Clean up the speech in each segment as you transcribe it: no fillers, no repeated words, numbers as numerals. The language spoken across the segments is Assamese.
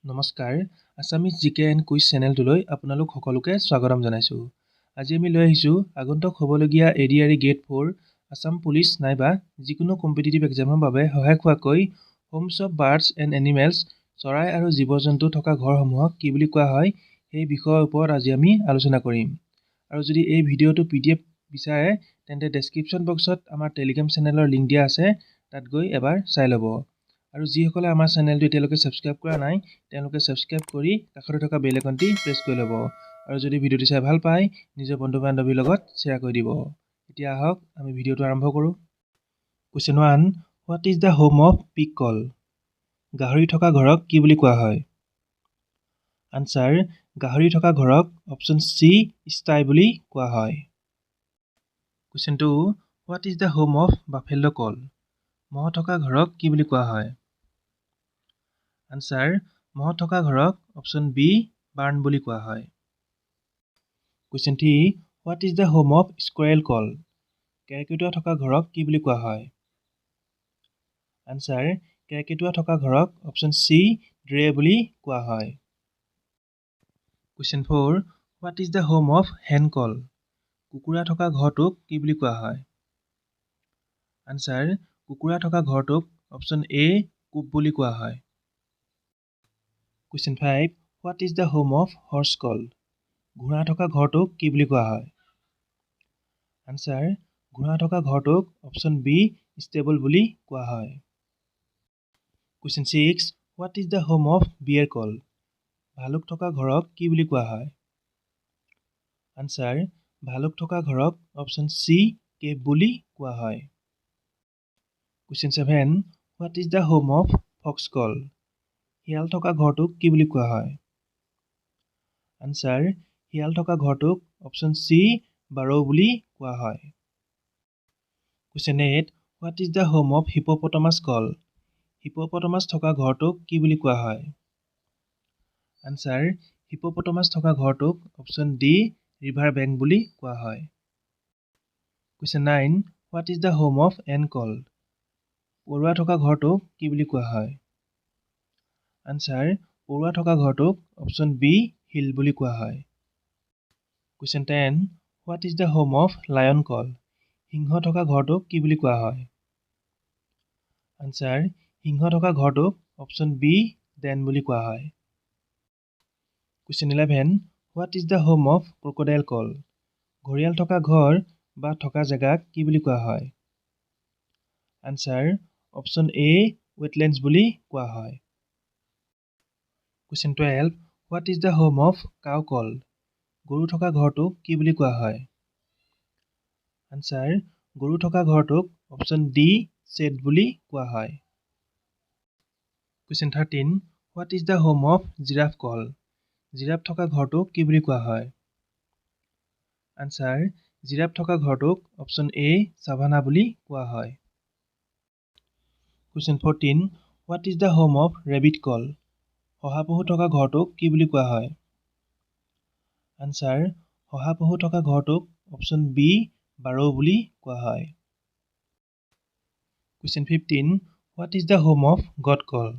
নমস্কাৰ আছামিজ জিকে এণ্ড কুইজ চেনেলটোলৈ আপোনালোক সকলোকে স্বাগতম জনাইছোঁ। আজি আমি লৈ আহিছোঁ আগন্তুক হ'বলগীয়া এডিআৰই গ্ৰেড 4 আছাম পুলিচ নাইবা যিকোনো কম্পিটিটিভ এক্সামৰ বাবে সহায় হোৱাকৈ homes of birds and animals চৰাই আৰু জীৱ জন্তু থকা ঘৰসমূহক কি বুলি কোৱা হয় সেই বিষয়ৰ ওপৰত আজি আমি আলোচনা কৰিম। আৰু যদি এই ভিডিঅ'টো PDF বিচাৰে তেন্তে ডেছক্ৰিপশ্যন বক্সত আমাৰ টেলিগ্ৰাম চেনেলৰ লিংক দিয়া আছে, তাত গৈ এবাৰ চাই ল'ব। আৰু যিসকলে আমাৰ চেনেলটো এতিয়ালৈকে ছাবস্ক্ৰাইব কৰা নাই তেওঁলোকে ছাবস্ক্ৰাইব কৰি কাষতে থকা বেল আইকনটি প্ৰেছ কৰি ল'ব। আৰু যদি ভিডিঅ'টো চাই ভাল পায় নিজৰ বন্ধু বান্ধৱীৰ লগত শ্বেয়াৰ কৰি দিব। এতিয়া আহক আমি ভিডিঅ'টো আৰম্ভ কৰোঁ। Question 1, what is the home of pig call? গাহৰি থকা ঘৰক কি বুলি কোৱা হয়? আনচাৰ, গাহৰি থকা ঘৰক অপশ্যন চি ষ্টাই বুলি কোৱা হয়। Question 2, what is the home of buffalo call? মহ থকা ঘৰক কি বুলি কোৱা হয়? আনচাৰ, মহ থকা ঘৰক অপশ্যন বি বাৰ্ণ বুলি কোৱা হয়। Question 3, what is the home of squirrel call? কেৰ্কেটুৱা থকা ঘৰক কি বুলি কোৱা হয়? আনচাৰ, কেৰ্কেটুৱা থকা ঘৰক অপশ্যন চি ড্ৰে বুলি কোৱা হয়। Question 4, what is the home of হেন কল? কুকুৰা থকা ঘৰটোক কি বুলি কোৱা হয়? আনচাৰ, কুকুৰা থকা ঘৰটোক অপশ্যন এ কুপ বুলি কোৱা হয়। Question 5, what is the home of horse call? ঘোঁৰা থকা ঘৰটোক কি বুলি কোৱা হয়? আনচাৰ, ঘোঁৰা থকা ঘৰটোক অপশ্যন বি ষ্টেবল বুলি কোৱা হয়। Question 6, what is the home of bear call? ভালুক থকা ঘৰক কি বুলি কোৱা হয়? আনচাৰ, ভালুক থকা ঘৰক অপশ্যন চি কেভ বুলি কোৱা হয়। Question 7, what is the home of fox call? শিয়াল থকা ঘৰটোক কি বুলি কোৱা হয়? আনচাৰ, শিয়াল থকা ঘৰটোক অপশ্যন চি বাৰৌ বুলি কোৱা হয়। Question 8, what is the home of hippopotamus call? Hippopotamus থকা ঘৰটোক কি বুলি কোৱা হয়? আনচাৰ, হিপ'পটামাছ থকা ঘৰটোক অপশ্যন ডি ৰিভাৰ বেংক বুলি কোৱা হয়। Question 9, what is the home of ant call? পৰুৱা থকা ঘৰটোক কি বুলি কোৱা হয়? আনচাৰ, পৰুৱা থকা ঘৰটোক অপশ্যন বি হিল বুলি কোৱা হয়। Question 10, what is the home of lion call? সিংহ থকা ঘৰটোক কি বুলি কোৱা হয়? আনচাৰ, সিংহ থকা ঘৰটোক অপশ্যন বি ডেন বুলি কোৱা হয়। Question 11, what is the home of crocodile call? ঘঁৰিয়াল থকা ঘৰ বা থকা জেগাক কি বুলি কোৱা হয়? আনচাৰ, অপশ্যন এ ৱেটলেণ্ডছ বুলি কোৱা হয়। Question 12, what is the home of cow call? গৰু থকা ঘৰটোক কি বুলি কোৱা হয়? আনচাৰ, গৰু থকা ঘৰটোক অপশ্যন ডি শ্বেড বুলি কোৱা হয়। Question 13, what is the home of giraffe call? Giraffe থকা ঘৰটোক কি বুলি কোৱা হয়? আনচাৰ, জিৰাফ থকা ঘৰটোক অপশ্যন এ চাভানা বুলি কোৱা হয়। Question 14, what is the home of rabbit call? শহাপহু থকা ঘৰটোক কি বুলি কোৱা হয়? আনচাৰ, শহাপহু থকা ঘৰটোক অপশ্যন বি বাৰৌ বুলি কোৱা হয়। Question 15, what is the home of goat call?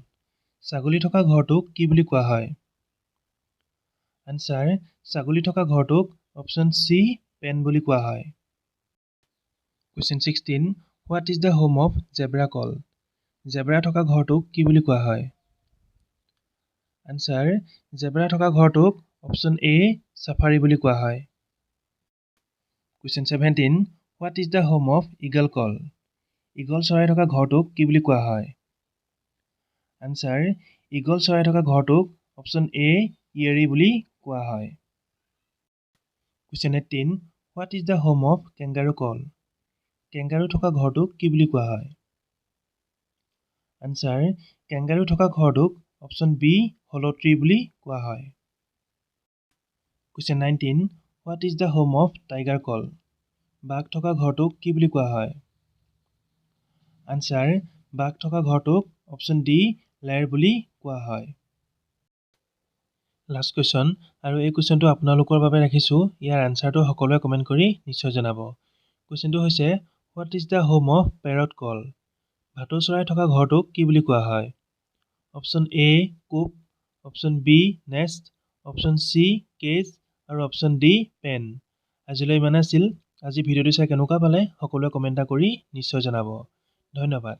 ছাগলী থকা ঘৰটোক কি বুলি কোৱা হয়? আনচাৰ, ছাগলী থকা ঘৰটোক অপশ্যন চি পেন বুলি কোৱা হয়। Question 16, what is the home of zebra call? Zebra থকা ঘৰটোক কি বুলি কোৱা হয়? আনচাৰ, জেব্ৰা থকা ঘৰটোক অপশ্যন এ চাফাৰী বুলি কোৱা হয়। Question 17, what is the home of eagle call? Eagle চৰাই থকা ঘৰটোক কি বুলি কোৱা হয়? আনচাৰ, ইগল চৰাই থকা ঘৰটোক অপশ্যন এ ইয়েৰী বুলি কোৱা হয়। Question 18, what is the home of kangaroo call? Kangaroo থকা ঘৰটোক কি বুলি কোৱা হয়? আনচাৰ, কেংগাৰু থকা ঘৰটোক অপশ্যন বি হল' ট্ৰী বুলি কোৱা হয়। Question 19, what is the home of tiger call? বাঘ থকা ঘৰটোক কি বুলি কোৱা হয়? আনচাৰ, বাঘ থকা ঘৰটোক অপশ্যন ডি লেৰ বুলি কোৱা হয়। লাষ্ট কুৱেশ্যন, আৰু এই কুৱেশ্যনটো আপোনালোকৰ বাবে ৰাখিছোঁ। ইয়াৰ আনচাৰটো সকলোৱে কমেণ্ট কৰি নিশ্চয় জনাব। কুৱেশ্যনটো হৈছে, what is the home of parrot call? ভাটৌ চৰাই থকা ঘৰটোক কি বুলি কোৱা হয়? Option A coop, option B nest, option C cage আৰু অপশ্যন ডি পেন। আজিলৈ ইমানে আছিল। আজি ভিডিঅ'টো চাই কেনেকুৱা পালে সকলোৱে কমেণ্ট এটা কৰি নিশ্চয় জনাব। ধন্যবাদ।